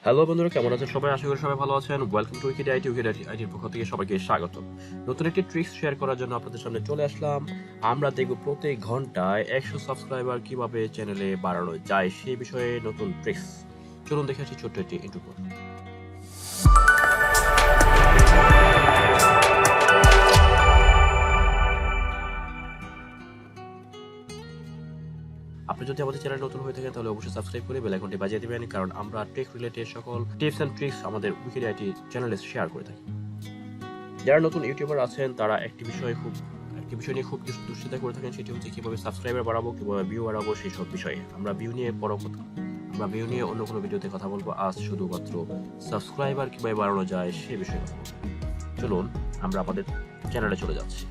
Hello বন্ধুরা, কেমন আছেন সবাই? আশা করি সবাই ভালো আছেন। Welcome to উইকিডিয়াইট। উইকিডিয়াইটের পক্ষ থেকে সবাইকে স্বাগত। নতুন একটি ট্রিক্স শেয়ার করার জন্য আপনাদের সামনে চলে আসলাম। আমরা দেখব প্রতি ঘন্টায় 100 সাবস্ক্রাইবার কিভাবে চ্যানেলে বাড়ানো যায় সেই বিষয়ে নতুন ট্রিক্স। চলুন দেখে আসি ছোট্ট একটি ইন্ট্রো। আপনি যদি আমাদের চ্যানেল নতুন হয়ে থাকেন তাহলে অবশ্যই সাবস্ক্রাইব করে বেল আইকনটি বাজিয়ে দিবেন, কারণ আমরা টেক রিলেটেড সকল টিপস এন্ড ট্রিক্স আমাদের উইকিডিয়াইট চ্যানেলে শেয়ার করে থাকি। যারা নতুন ইউটিউবার আছেন তারা একটি বিষয় নিয়ে খুব দুশ্চিন্তা করে থাকেন, সেটি হচ্ছে কিভাবে সাবস্ক্রাইবার বাড়াবো, কিভাবে ভিউ বাড়াবো সেই সব বিষয়ে। আমরা ভিউ নিয়ে অন্য কোনো ভিডিওতে কথা বলবো। আজ শুধুমাত্র সাবস্ক্রাইবার কিভাবে বাড়ানো যায় সে বিষয়ে কথা বলবো। চলুন আমরা আমাদের চ্যানেলে চলে যাচ্ছি।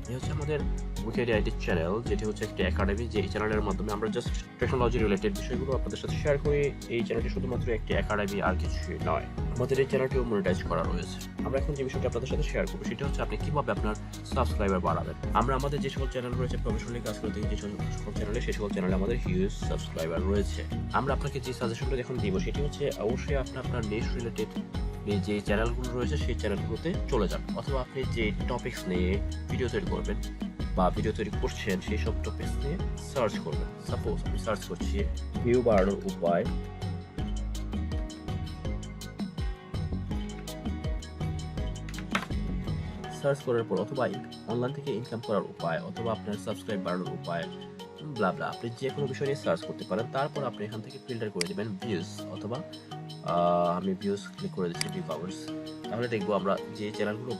এই হচ্ছে আমাদের উইকিডিয়াইট চ্যানেল, যেটি হচ্ছে একটি একাডেমি। যে চ্যানেলের মাধ্যমে আমরা জাস্ট টেকনোলজি রিলেটেড বিষয়গুলো আপনাদের সাথে শেয়ার করি। এই চ্যানেলটি শুধুমাত্র একটি একাডেমি, আর কিছুই নয়। আমাদের এই চ্যানেলটিও মনিটাইজ করা রয়েছে। আমরা এখন যে বিষয়টি আপনাদের সাথে শেয়ার করবো সেটা হচ্ছে আপনি কিভাবে আপনার সাবস্ক্রাইবার বাড়াবেন। আমরা আমাদের যে সকল চ্যানেল রয়েছে, প্রফেশনালি কাজ করে থাকি যে সকল চ্যানেলে, সেই সকল চ্যানেলে আমাদের হিউজ সাবস্ক্রাইবার রয়েছে। আমরা আপনাকে যে সাজেশনটা এখন দিব সেটি হচ্ছে অবশ্যই আপনি আপনার নিশ রিলেটেড যে চ্যানেলগুলো রয়েছে সেই চ্যানেলগুলোতে চলে যান, অথবা আপনি যে টপিকস নিয়ে ভিডিও তৈরি করবেন বা ভিডিও তৈরি করছেন সেই সব টপিকস নিয়ে সার্চ করবেন। সাপোজ আমি সার্চ করছি ভিউ বাড়ানোর উপায়, সার্চ করার পর, অথবা অনলাইন থেকে ইনকাম করার উপায়, অথবা আপনার সাবস্ক্রাইব বাড়ানোর উপায়, ব্লা ব্লা, আপনি যে কোনো বিষয় নিয়ে সার্চ করতে পারেন। তারপর আপনি এখান থেকে ফিল্টার করে দেবেন ভিউজ, অথবা আমি ভিউজ ক্লিক করে দিচ্ছি, ভিউ পাওয়ার্স। তাহলে দেখবো আমরা যে চ্যানেলগুলো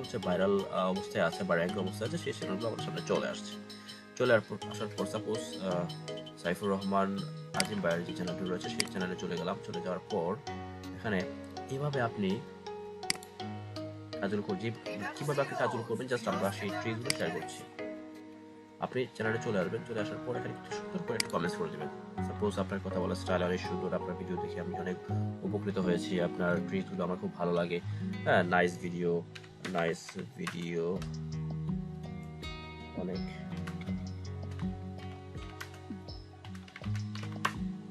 হচ্ছে ভাইরাল অবস্থায় আছে বা র্যাঙ্ক অবস্থায় আছে সেই চ্যানেলগুলো আমার সামনে চলে আসছে। আসার পর সাপোজ সাইফুর রহমান আজিম ভাইয়ের যে চ্যানেলটি রয়েছে সেই চ্যানেলে চলে গেলাম। চলে যাওয়ার পর এখানে এভাবে আপনি কিভাবে আপনি কাজগুলো করবেন, জাস্ট আমরা সেই ট্রিকগুলো শেয়ার করছি। আপনি চ্যানেলে চলে আসবেন। চলে আসার পর এখানে একটু সুন্দর করে একটা কমেন্টস করে দেবেন। সাপোজ আপনার কথা বলার স্টাইল অনেক সুন্দর, আপনার ভিডিও দেখে আমি অনেক উপকৃত হয়েছি, আপনার ট্রিকগুলো আমার খুব ভালো লাগে, হ্যাঁ, নাইস ভিডিও, অনেক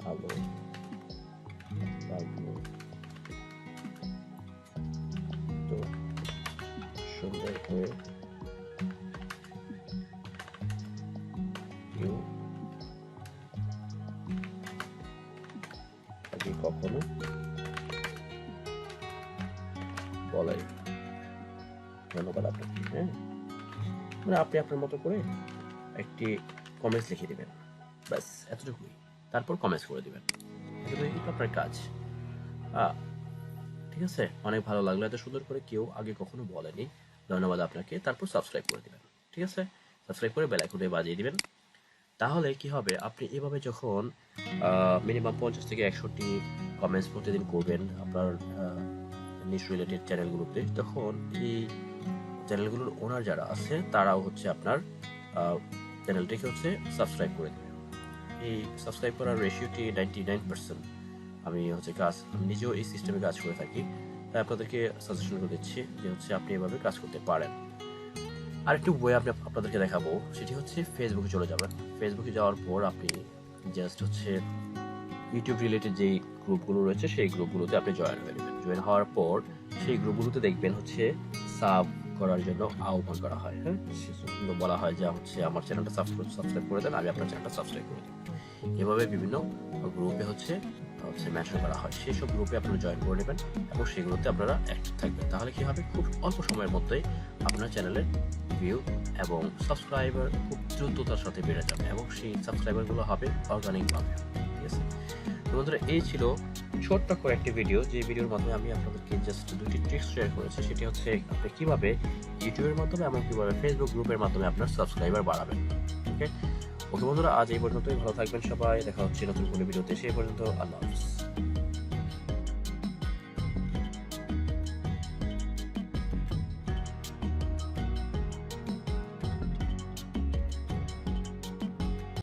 ভালো লাগলো, তো সুন্দর করে আগে কখনো বলাই। ধন্যবাদ আপনাকে। হ্যাঁ, মানে আপনি আপনার মতো করে একটি কমেন্টস লিখে দিবেন, ব্যাস এতটুকুই। তারপর কমেন্টস করে দিবেন, এতটুকুই কিন্তু আপনার কাজ। ঠিক আছে, অনেক ভালো লাগলো, এত সুন্দর করে কেউ আগে কখনো বলেনি, ধন্যবাদ আপনাকে। তারপর সাবস্ক্রাইব করে দিবেন। ঠিক আছে, সাবস্ক্রাইব করে বেল আইকনটি বাজিয়ে দিবেন। তাহলে কি হবে, আপনি এভাবে যখন মিনিমাম 50 থেকে 100টি কমেন্টস প্রতিদিন করবেন আপনার নিউজ রিলেটেড চ্যানেলগুলোতে, তখন এই চ্যানেলগুলোর ওনার যারা আছে তারাও হচ্ছে আপনার চ্যানেলটিকে হচ্ছে সাবস্ক্রাইব করে দেবে। এই সাবস্ক্রাইব করার রেশিওটি 99%। আমি নিজেও এই সিস্টেমে কাজ করে থাকি, তাই আপনাদেরকে সাজেশন করে দিচ্ছি যে হচ্ছে আপনি এভাবে কাজ করতে পারেন। আরেকটি ওয়ে আমি আপনাদেরকে দেখাবো, সেটি হচ্ছে ফেসবুকে চলে যাবেন। ফেসবুকে যাওয়ার পর আপনি জাস্ট হচ্ছে ইউটিউব রিলেটেড যেই গ্রুপগুলো রয়েছে সেই গ্রুপগুলোতে আপনি জয়েন হয়ে নেবেন। জয়েন হওয়ার পর সেই গ্রুপগুলোতে দেখবেন হচ্ছে সাব করার জন্য আহ্বান করা হয়। হ্যাঁ, বলা হয় যে হচ্ছে আমার চ্যানেলটা সাবস্ক্রাইব করে দেন, আমি আপনার চ্যানেলটা সাবস্ক্রাইব করে দেব। এভাবে বিভিন্ন গ্রুপে হচ্ছে মেনশন করা হয়। সেই সব গ্রুপে আপনারা জয়েন করে নেবেন এবং সেগুলোতে আপনারা অ্যাক্টিভ থাকবেন। তাহলে কি হবে, খুব অল্প সময়ের মধ্যেই আপনার চ্যানেলের ভিউ এবং সাবস্ক্রাইবার খুব দ্রুততার সাথে বেড়ে যাবে এবং সেই সাবস্ক্রাইবারগুলো হবে অর্গানিকভাবে। ঠিক আছে, তো বন্ধুরা, এই ছিল ছোট্ট করে একটি ভিডিও, যে ভিডিওর মাধ্যমে আমি আপনাদেরকে জাস্ট দুটি ট্রিক্স শেয়ার করেছি। সেটি হচ্ছে আপনি কিভাবে ইউটিউবের মাধ্যমে এবং কিভাবে ফেসবুক গ্রুপের মাধ্যমে আপনার সাবস্ক্রাইবার বাড়াবেন। ওকে বন্ধুরা, আজ এই পর্যন্তই। ভালো থাকবেন সবাই, দেখা হচ্ছে নতুন কোনো ভিডিওতে। সেই পর্যন্ত আল্লাহ হাফেজ।